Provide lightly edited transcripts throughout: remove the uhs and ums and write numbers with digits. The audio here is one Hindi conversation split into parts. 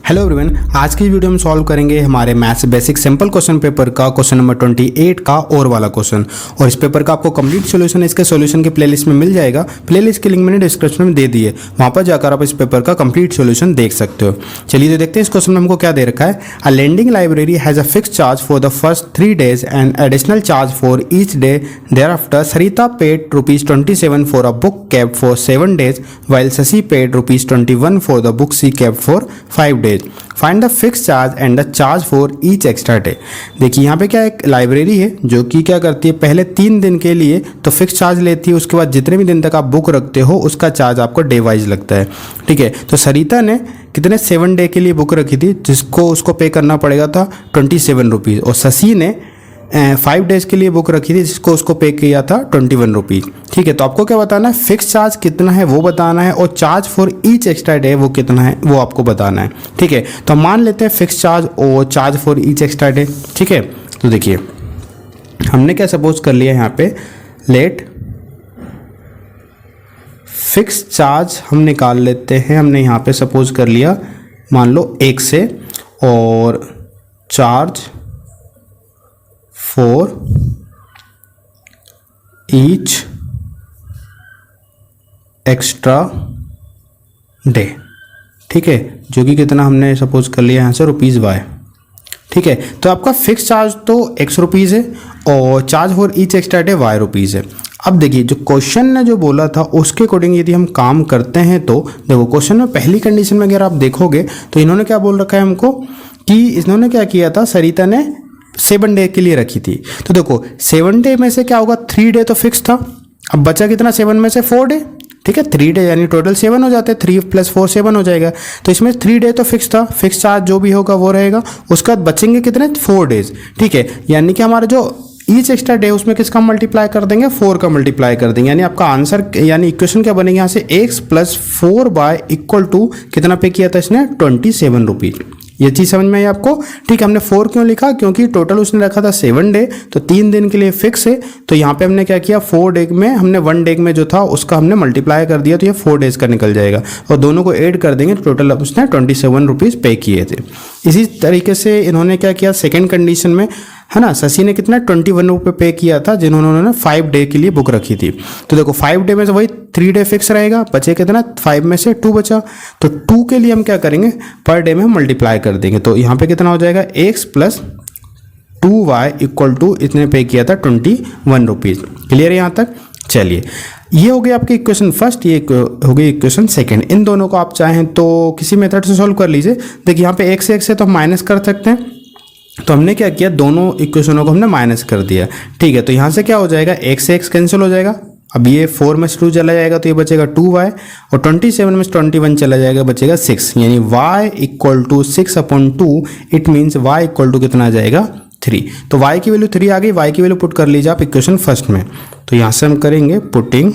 हेलो एवरीवन, आज की वीडियो में सॉल्व करेंगे हमारे maths basic simple question paper का क्वेश्चन नंबर 28 का और वाला क्वेश्चन। और इस पेपर का आपको कंप्लीट सॉल्यूशन इसके सॉल्यूशन के प्लेलिस्ट में मिल जाएगा। प्लेलिस्ट की लिंक मैंने डिस्क्रिप्शन में दे दी है, वहाँ पर जाकर आप इस पेपर का कंप्लीट सॉल्यूशन देख सकते हो। चलिए तो देखते हैं इस क्वेश्चन में हमको क्या दे रखा है। A lending library has a fix charge for the first 3 days and additional charge for each day thereafter. Sarita paid ₹27 for a book kept for 7 days while Sasi paid ₹21 for the book she kept for 5 days. Find the fixed charge and the charge for each extra day. देखिए यहाँ पे क्या एक लाइब्रेरी है जो कि क्या करती है, पहले 3 दिन के लिए तो फिक्स चार्ज लेती है, उसके बाद जितने भी दिन तक आप बुक रखते हो उसका चार्ज आपको डे वाइज लगता है। ठीक है, तो सरिता ने कितने 7 डे के लिए बुक रखी थी जिसको उसको पे करना पड़ेगा था ₹27 और शशि ने 5 डेज के लिए बुक रखी थी जिसको उसको पे किया था ₹21। ठीक है, तो आपको क्या बताना है, फिक्स चार्ज कितना है वो बताना है और charge for each extra day वो कितना है वो आपको बताना है। ठीक है, तो हम मान लेते हैं फिक्स चार्ज और charge for each extra day. ठीक है, तो देखिए हमने क्या सपोज कर लिया यहाँ पे, लेट फिक्स चार्ज हम निकाल लेते हैं। हमने यहाँ पे सपोज कर लिया मान लो 1 से, और charge for each extra day. ठीक है, जो कि कितना हमने सपोज कर लिया यहाँ से ₹Y। ठीक है, तो आपका फिक्स चार्ज तो ₹X है और charge for each extra day ₹Y है। अब देखिए जो क्वेश्चन ने जो बोला था उसके अकॉर्डिंग यदि हम काम करते हैं तो देखो क्वेश्चन में पहली कंडीशन में अगर आप देखोगे तो इन्होंने क्या बोल रखा है हमको कि इन्होंने क्या किया था, सरिता ने 7 डे के लिए रखी थी। तो देखो 7 डे में से क्या होगा, 3 डे तो फिक्स था, अब बचा कितना 7 में से 4 डे। ठीक है, 3 डे यानी टोटल 7 हो जाते हैं, 3 + 4 7 हो जाएगा। तो इसमें 3 डे तो फिक्स था, फिक्स चार्ज जो भी होगा वो रहेगा, उसके बाद बचेंगे कितने 4 डेज। ठीक है, यानी कि हमारा जो ईच एक्स्ट्रा डे उसमें किसका मल्टीप्लाई कर देंगे, 4 का मल्टीप्लाई कर देंगे। यानी आपका आंसर यानी इक्वेशन क्या बनेगा यहाँ से, x + 4y = कितना पे किया था इसने, ₹27। ये चीज़ समझ में आई आपको। ठीक है, हमने 4 क्यों लिखा, क्योंकि टोटल उसने रखा था 7 डे, तो 3 दिन के लिए फिक्स है। तो यहाँ पे हमने क्या किया, 4 डे में हमने 1 डे में जो था उसका हमने मल्टीप्लाई कर दिया, तो ये 4 डेज का निकल जाएगा और दोनों को ऐड कर देंगे तो टोटल उसने ₹27 पे किए थे। इसी तरीके से इन्होंने क्या किया सेकेंड कंडीशन में, है ना, शशि ने कितना ₹21 पे किया था जिन्होंने 5 डे के लिए बुक रखी थी। तो देखो 5 डे में से वही 3 डे फिक्स रहेगा, बचे कितना 5 में से 2 बचा, तो 2 के लिए हम क्या करेंगे, पर डे में मल्टीप्लाई कर देंगे। तो यहाँ पे कितना हो जाएगा, x + 2y = इतने पे किया था ₹21। क्लियर है यहाँ तक। चलिए ये हो गया आपकी इक्वेशन फर्स्ट, ये हो गई इक्वेशन सेकंड। इन दोनों को आप चाहें तो किसी मेथड से सॉल्व कर लीजिए। देखिए यहाँ पे x से x से तो हम माइनस कर सकते हैं, तो हमने क्या किया, दोनों इक्वेशनों को हमने माइनस कर दिया। ठीक है, तो यहाँ से क्या हो जाएगा, x से x कैंसिल हो जाएगा। अब ये 4 में से 2 चला जाएगा तो ये बचेगा 2y, और 27 में से 21 चला जाएगा, बचेगा 6। यानी y = 6/2, इट मीन्स y = कितना आ जाएगा, 3। तो y की वैल्यू 3 आ गई। y की वैल्यू पुट कर लीजिए आप इक्वेशन फर्स्ट में। तो यहाँ से हम करेंगे putting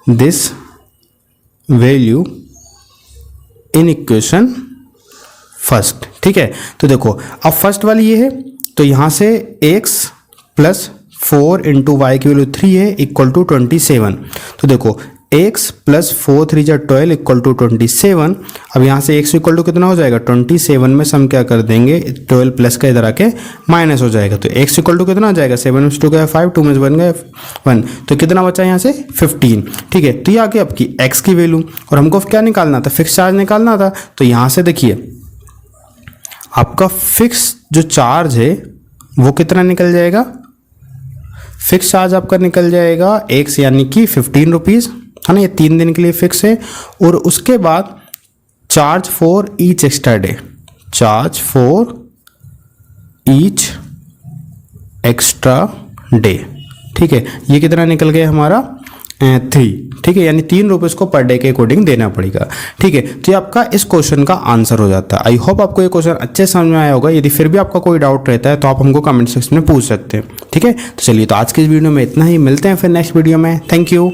this value in equation first. ठीक है, तो देखो अब फर्स्ट वाली ये है, तो यहाँ से x + 4 × y की वैल्यू 3 है = 27। तो देखो x + 4 3 = 12 = 27। अब यहाँ से x = कितना हो जाएगा, 27 में से हम क्या कर देंगे, 12 प्लस का इधर आके माइनस हो जाएगा। तो x = कितना हो जाएगा, 7 में से 2 गया 5, 2 में से 1 गया 1, तो कितना बचा यहाँ से 15। ठीक है, तो ये आ गई आपकी x की वैल्यू, और हमको क्या निकालना था, फिक्स चार्ज निकालना था। तो यहाँ से देखिए आपका फिक्स जो चार्ज है वो कितना निकल जाएगा, फिक्स चार्ज आपका निकल जाएगा x यानी कि ₹15, है ना, ये 3 दिन के लिए फिक्स है। और उसके बाद charge for each extra day, charge for each extra day. ठीक है, ये कितना निकल गया हमारा 3। ठीक है, यानी ₹3 इसको पर डे के अकॉर्डिंग देना पड़ेगा। ठीक है, तो ये आपका इस क्वेश्चन का आंसर हो जाता है। आई होप आपको ये क्वेश्चन अच्छे समझ में आया होगा। यदि फिर भी आपका कोई डाउट रहता है तो आप हमको कमेंट सेक्शन में पूछ सकते हैं। ठीक है, तो चलिए तो आज के इस वीडियो में इतना ही, मिलते हैं फिर नेक्स्ट वीडियो में। Thank you.